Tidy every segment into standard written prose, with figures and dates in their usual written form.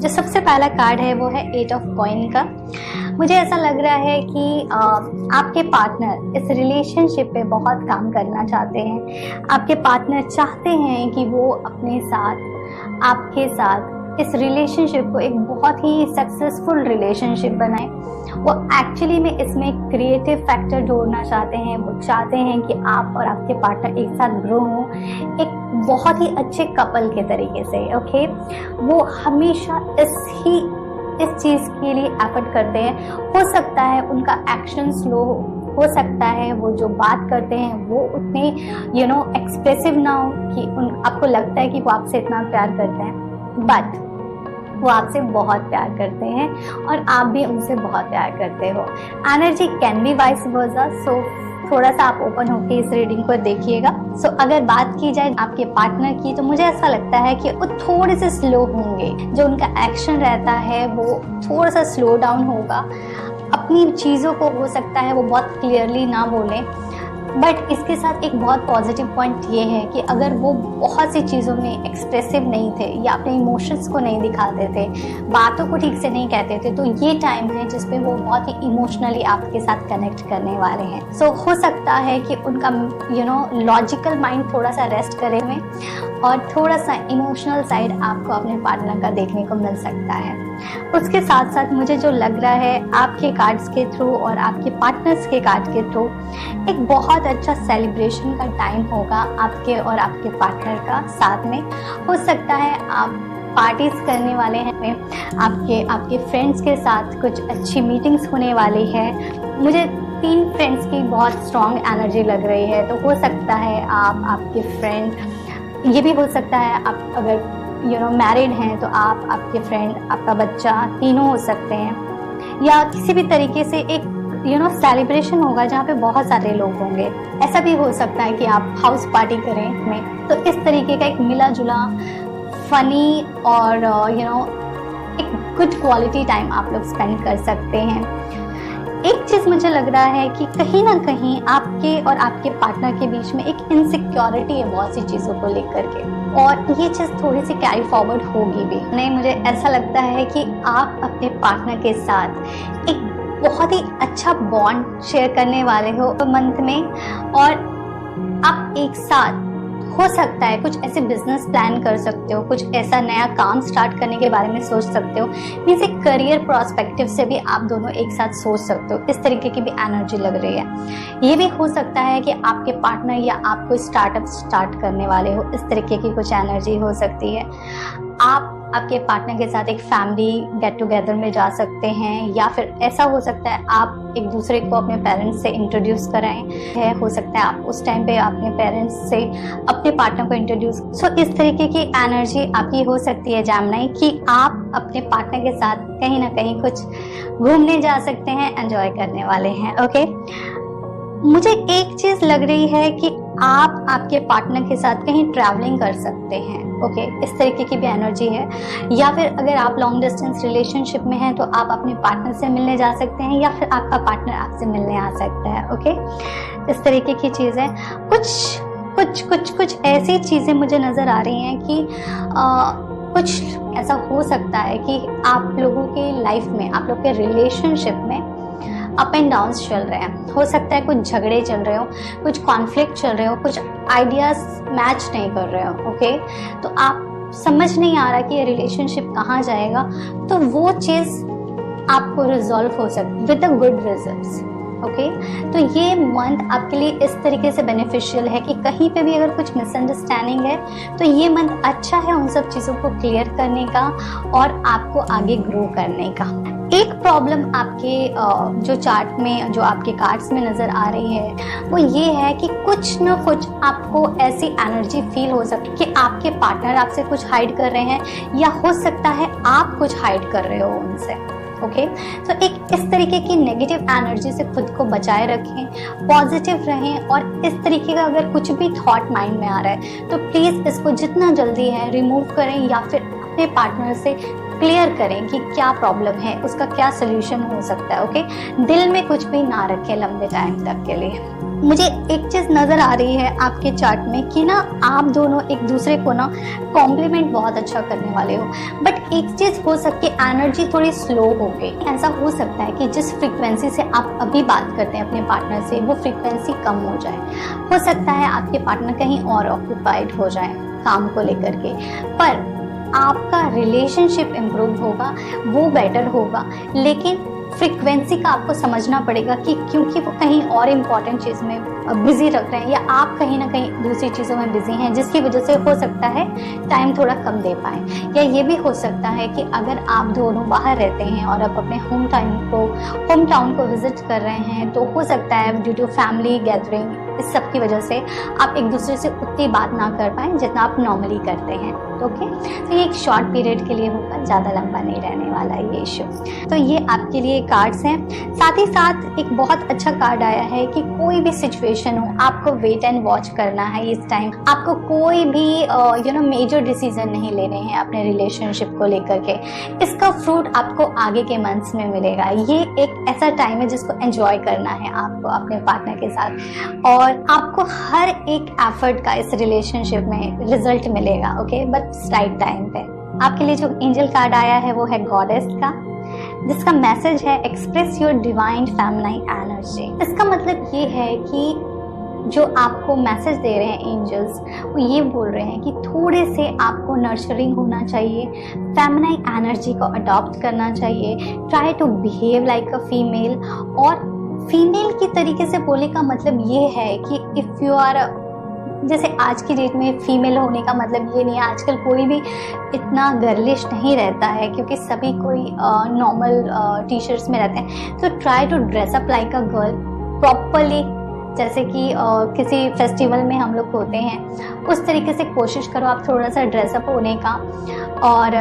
जो सबसे पहला कार्ड है वो है 8 ऑफ कॉइन का। मुझे ऐसा लग रहा है कि आपके पार्टनर इस रिलेशनशिप पे बहुत काम करना चाहते हैं। आपके पार्टनर चाहते हैं कि वो अपने साथ, आपके साथ इस रिलेशनशिप को एक बहुत ही सक्सेसफुल रिलेशनशिप बनाए। वो एक्चुअली में इसमें क्रिएटिव फैक्टर जोड़ना चाहते हैं। वो चाहते हैं कि आप और आपके पार्टनर एक साथ ग्रो हो एक बहुत ही अच्छे कपल के तरीके से। ओके, वो हमेशा इस चीज़ के लिए एफर्ट करते हैं। हो सकता है उनका एक्शन स्लो हो सकता है वो जो बात करते हैं वो उतने एक्सप्रेसिव ना हो कि आपको लगता है कि वो आपसे इतना प्यार करते हैं, बट वो आपसे बहुत प्यार करते हैं और आप भी उनसे बहुत प्यार करते हो। Energy can be vice versa, so थोड़ा सा आप ओपन होकर इस रीडिंग को देखिएगा। अगर बात की जाए आपके पार्टनर की, तो मुझे ऐसा लगता है कि वो थोड़े से स्लो होंगे। जो उनका एक्शन रहता है वो थोड़ा सा स्लो डाउन होगा। अपनी चीज़ों को हो सकता है वो बहुत क्लियरली ना बोलें, बट इसके साथ एक बहुत पॉजिटिव पॉइंट ये है कि अगर वो बहुत सी चीज़ों में एक्सप्रेसिव नहीं थे या अपने इमोशंस को नहीं दिखाते थे, बातों को ठीक से नहीं कहते थे, तो ये टाइम है जिसपे वो बहुत ही इमोशनली आपके साथ कनेक्ट करने वाले हैं। हो सकता है कि उनका लॉजिकल माइंड थोड़ा सा रेस्ट करे हुए और थोड़ा सा इमोशनल साइड आपको अपने पार्टनर का देखने को मिल सकता है। उसके साथ साथ मुझे जो लग रहा है आपके कार्ड्स के थ्रू और आपके पार्टनर्स के कार्ड के थ्रू एक बहुत अच्छा सेलिब्रेशन का टाइम होगा आपके और आपके पार्टनर का साथ में। हो सकता है आप पार्टीज करने वाले हैं, आपके फ्रेंड्स के साथ कुछ अच्छी मीटिंग्स होने वाली है। मुझे 3 फ्रेंड्स की बहुत स्ट्रॉन्ग एनर्जी लग रही है, तो हो सकता है आप, आपके फ्रेंड, ये भी हो सकता है आप अगर मैरिड हैं तो आप, आपके फ्रेंड, आपका बच्चा, तीनों हो सकते हैं। या किसी भी तरीके से एक सेलिब्रेशन होगा जहाँ पे बहुत सारे लोग होंगे। ऐसा भी हो सकता है कि आप हाउस पार्टी करें में, तो इस तरीके का एक मिला जुला फनी और एक गुड क्वालिटी टाइम आप लोग स्पेंड कर सकते हैं। एक चीज़ मुझे लग रहा है कि कहीं ना कहीं आपके और आपके पार्टनर के बीच में एक इनसिक्योरिटी है बहुत सी चीज़ों को लेकर के, और ये चीज़ थोड़ी सी कैरी फॉरवर्ड होगी भी। नहीं, मुझे ऐसा लगता है कि आप अपने पार्टनर के साथ एक बहुत ही अच्छा बॉन्ड शेयर करने वाले हो मंथ में, और आप एक साथ हो सकता है कुछ ऐसे बिजनेस प्लान कर सकते हो, कुछ ऐसा नया काम स्टार्ट करने के बारे में सोच सकते हो। मीन्स एक करियर प्रोस्पेक्टिव से भी आप दोनों एक साथ सोच सकते हो। इस तरीके की भी एनर्जी लग रही है। ये भी हो सकता है कि आपके पार्टनर या आप कोई स्टार्टअप स्टार्ट करने वाले हो, इस तरीके की कुछ एनर्जी हो सकती है। आप आपके पार्टनर के साथ एक फैमिली गेट टुगेदर में जा सकते हैं, या फिर ऐसा हो सकता है आप एक दूसरे को अपने पेरेंट्स से इंट्रोड्यूस कराएं है। हो सकता है आप उस टाइम पे अपने पेरेंट्स से अपने पार्टनर को इंट्रोड्यूस। इस तरीके की एनर्जी आपकी हो सकती है जेमिनी, कि आप अपने पार्टनर के साथ कहीं ना कहीं कुछ घूमने जा सकते हैं, एंजॉय करने वाले हैं। ओके, मुझे एक चीज लग रही है कि आप आपके पार्टनर के साथ कहीं ट्रैवलिंग कर सकते हैं। ओके, इस तरीके की भी एनर्जी है। या फिर अगर आप लॉन्ग डिस्टेंस रिलेशनशिप में हैं तो आप अपने पार्टनर से मिलने जा सकते हैं, या फिर आपका पार्टनर आपसे मिलने आ सकता है। ओके, इस तरीके की चीजें, कुछ ऐसी चीजें मुझे नजर आ रही हैं कि कुछ ऐसा हो सकता है कि आप लोगों के लाइफ में, आप लोग के रिलेशनशिप में अप एंड डाउन चल रहे हैं। हो सकता है कुछ झगड़े चल रहे हो, कुछ कॉन्फ्लिक्ट चल रहे हो, कुछ आइडियाज मैच नहीं कर रहे हो। ओके, तो आप समझ नहीं आ रहा कि ये रिलेशनशिप कहाँ जाएगा, तो वो चीज़ आपको रिजॉल्व हो सकती with a good results. Okay, तो ये मंथ आपके लिए इस तरीके से बेनिफिशियल है कि कहीं पे भी अगर कुछ मिसअंडरस्टैंडिंग है तो ये मंथ अच्छा है उन सब चीज़ों को क्लियर करने का और आपको आगे ग्रो करने का। एक प्रॉब्लम आपके जो चार्ट में, जो आपके कार्ड्स में नज़र आ रही है, वो ये है कि कुछ न कुछ आपको ऐसी एनर्जी फील हो सकती है कि आपके पार्टनर आपसे कुछ हाइड कर रहे हैं, या हो सकता है आप कुछ हाइड कर रहे हो उनसे। ओके, तो एक इस तरीके की नेगेटिव एनर्जी से खुद को बचाए रखें, पॉजिटिव रहें, और इस तरीके का अगर कुछ भी थॉट माइंड में आ रहा है तो प्लीज़ इसको जितना जल्दी है रिमूव करें, या फिर अपने पार्टनर से क्लियर करें कि क्या प्रॉब्लम है, उसका क्या सोल्यूशन हो सकता है। ओके, दिल में कुछ भी ना रखें लंबे टाइम तक के लिए। मुझे एक चीज नजर आ रही है आपके चार्ट में कि ना आप दोनों एक दूसरे को ना कॉम्प्लीमेंट बहुत अच्छा करने वाले हो, बट एक चीज हो सकती है एनर्जी थोड़ी स्लो हो गई। ऐसा हो सकता है कि जिस फ्रीक्वेंसी से आप अभी बात करते हैं अपने पार्टनर से वो फ्रीक्वेंसी कम हो जाए। हो सकता है आपके पार्टनर कहीं और ऑक्यूपाइड हो जाए काम को लेकर के, पर आपका रिलेशनशिप इम्प्रूव होगा, वो बेटर होगा। लेकिन फ्रीक्वेंसी का आपको समझना पड़ेगा कि क्योंकि वो कहीं और इम्पॉर्टेंट चीज़ में बिजी रख रहे हैं या आप कहीं ना कहीं दूसरी चीज़ों में बिजी हैं, जिसकी वजह से हो सकता है टाइम थोड़ा कम दे पाएँ। या ये भी हो सकता है कि अगर आप दोनों बाहर रहते हैं और आप अपने होम टाउन को विजिट कर रहे हैं, तो हो सकता है ड्यू टू फैमिली गैदरिंग इस सब की वजह से आप एक दूसरे से उतनी बात ना कर पाएँ जितना आप नॉर्मली करते हैं। ओके, तो ये एक शॉर्ट पीरियड के लिए होगा, ज़्यादा लंबा नहीं रहने वाला ये इशू। तो ये आपके लिए कार्ड्स हैं। साथ ही साथ एक बहुत अच्छा कार्ड आया है कि कोई भी सिचुएशन हो आपको वेट एंड वॉच करना है इस टाइम। आपको कोई भी मेजर डिसीजन नहीं लेने हैं अपने रिलेशनशिप को लेकर के। इसका फ्रूट आपको आगे के मंथ्स में मिलेगा। ये एक ऐसा टाइम है जिसको एंजॉय करना है आपको अपने पार्टनर के साथ, और आपको हर एक एफर्ट का इस रिलेशनशिप में रिजल्ट मिलेगा। ओके, बट राइट टाइम पे। आपके लिए जो एंजल कार्ड आया है वो है गॉडेस का, जिसका मैसेज है express your divine feminine energy. इसका मतलब ये है कि जो आपको मैसेज दे रहे हैं एंजल्स, वो ये बोल रहे हैं कि थोड़े से आपको नर्चरिंग होना चाहिए, फेमिनाइन एनर्जी को अडॉप्ट करना चाहिए, try to behave like a female. और फीमेल की तरीके से बोलने का मतलब ये है कि इफ़ यू आर, जैसे आज की डेट में फीमेल होने का मतलब ये नहीं है, आजकल कोई भी इतना गर्लिश नहीं रहता है क्योंकि सभी कोई नॉर्मल टी शर्ट्स में रहते हैं। तो try to dress up like a girl properly, जैसे कि किसी फेस्टिवल में हम लोग होते हैं उस तरीके से कोशिश करो आप थोड़ा सा ड्रेसअप होने का। और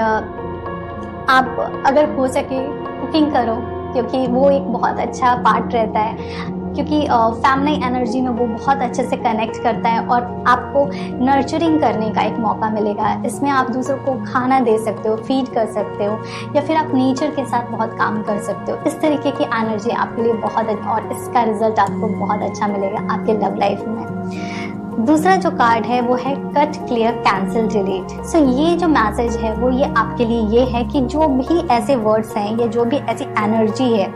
आप अगर हो सके कुकिंग करो, क्योंकि वो एक बहुत अच्छा पार्ट रहता है, क्योंकि फैमिली एनर्जी में वो बहुत अच्छे से कनेक्ट करता है और आपको नर्चरिंग करने का एक मौका मिलेगा। इसमें आप दूसरों को खाना दे सकते हो, फीड कर सकते हो, या फिर आप नेचर के साथ बहुत काम कर सकते हो। इस तरीके की एनर्जी आपके लिए बहुत, और इसका रिजल्ट आपको बहुत अच्छा मिलेगा आपके लव लाइफ में। दूसरा जो कार्ड है वो है कट, क्लियर, कैंसिल, डिलीट। सो ये जो मैसेज है वो ये आपके लिए ये है कि जो भी ऐसे वर्ड्स हैं या जो भी ऐसी एनर्जी है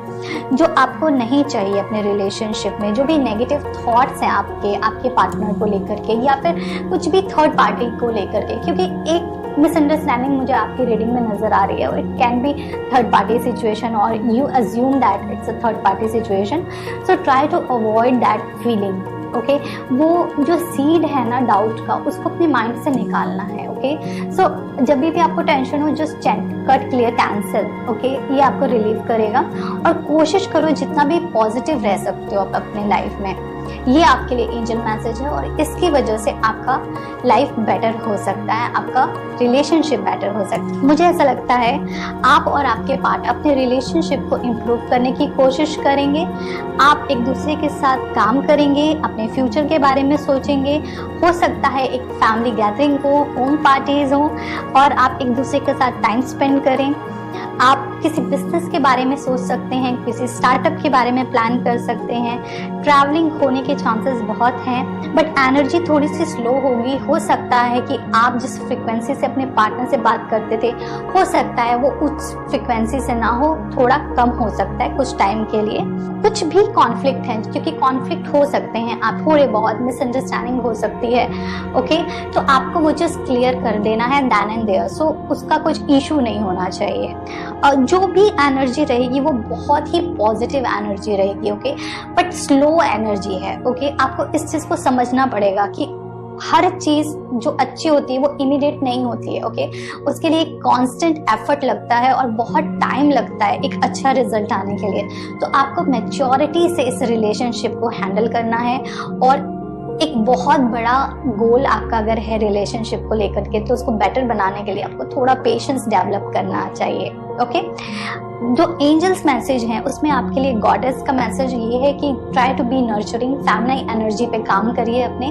जो आपको नहीं चाहिए अपने रिलेशनशिप में, जो भी नेगेटिव थॉट्स हैं आपके पार्टनर को लेकर के या फिर कुछ भी थर्ड पार्टी को लेकर के, क्योंकि एक मिसअंडरस्टैंडिंग मुझे आपकी रीडिंग में नजर आ रही है और it can be third party situation और you assume that it's a third party situation. So try to avoid that feeling. Okay, वो जो सीड है ना डाउट का, उसको अपने माइंड से निकालना है। ओके, सो जब भी आपको टेंशन हो just check cut, clear, cancel. Okay, ये आपको रिलीव करेगा और कोशिश करो जितना भी पॉजिटिव रह सकते हो आप अपने लाइफ में। ये आपके लिए एंजल मैसेज है और इसकी वजह से आपका लाइफ बेटर हो सकता है, आपका रिलेशनशिप बेटर हो सकता है। मुझे ऐसा लगता है आप और आपके पार्टनर अपने रिलेशनशिप को इम्प्रूव करने की कोशिश करेंगे। आप एक दूसरे के साथ काम करेंगे, अपने फ्यूचर के बारे में सोचेंगे। हो सकता है एक फैमिली गैदरिंग हो, होम पार्टीज हो और आप एक दूसरे के साथ टाइम स्पेंड करें। आप किसी बिजनेस के बारे में सोच सकते हैं, किसी स्टार्टअप के बारे में प्लान कर सकते हैं। ट्रैवलिंग होने के चांसेस बहुत हैं, बट एनर्जी थोड़ी सी स्लो होगी। हो सकता है कि आप जिस फ्रिक्वेंसी से अपने पार्टनर से बात करते थे, हो सकता है वो उस फ्रिक्वेंसी से ना हो, थोड़ा कम हो सकता है कुछ टाइम के लिए। कुछ भी कॉन्फ्लिक्ट है, क्योंकि कॉन्फ्लिक्ट हो सकते हैं, आप थोड़े बहुत मिसअंडरस्टैंडिंग हो सकती है। ओके, तो आपको वो जस्ट क्लियर कर देना है देन एंड देयर। सो उसका कुछ इशू नहीं होना चाहिए। जो भी एनर्जी रहेगी वो बहुत ही पॉजिटिव एनर्जी रहेगी। ओके, बट स्लो एनर्जी है। ओके, आपको इस चीज को समझना पड़ेगा कि हर चीज जो अच्छी होती है वो इमीडिएट नहीं होती है। ओके, उसके लिए एक कांस्टेंट एफर्ट लगता है और बहुत टाइम लगता है एक अच्छा रिजल्ट आने के लिए। तो आपको मैच्योरिटी से इस रिलेशनशिप को हैंडल करना है और एक बहुत बड़ा गोल आपका अगर है रिलेशनशिप को लेकर के, तो उसको बेटर बनाने के लिए आपको थोड़ा पेशेंस डेवलप करना चाहिए। ओके, जो एंजल्स मैसेज है उसमें आपके लिए गॉडेस का मैसेज ये है कि try to be nurturing, feminine energy पे काम करिए अपने।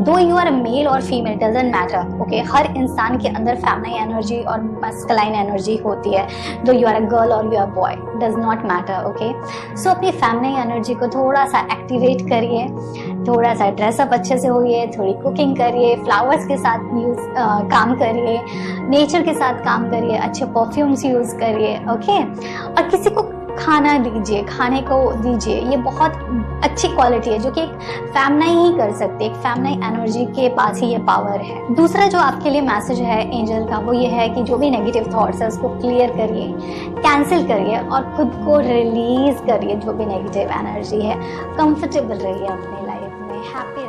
दो यू आर मेल और फीमेल डजंट मैटर। ओके, हर इंसान के अंदर फेमिनाइन एनर्जी और मस्कुलाइन एनर्जी होती है। Though you are a girl और you are boy, does not matter. Okay, so अपनी फेमिनाइन एनर्जी को थोड़ा सा एक्टिवेट करिए। थोड़ा सा ड्रेसअप अच्छे से होइए, थोड़ी कुकिंग करिए, फ्लावर्स के साथ काम करिए, नेचर के साथ काम करिए, अच्छे परफ्यूम्स यूज़ करिए, ओके। और किसी को खाना दीजिए, खाने को दीजिए, ये बहुत अच्छी क्वालिटी है जो कि एक फैमिनाई ही कर सकती है। एक फैमिनाई एनर्जी के पास ही ये पावर है। दूसरा जो आपके लिए मैसेज है एंजल का, वो ये है कि जो भी नेगेटिव थॉट्स है उसको क्लियर करिए, कैंसिल करिए और खुद को रिलीज करिए। जो भी नेगेटिव एनर्जी है, कंफर्टेबल रहिए अपनी लाइफ में, हैप्पी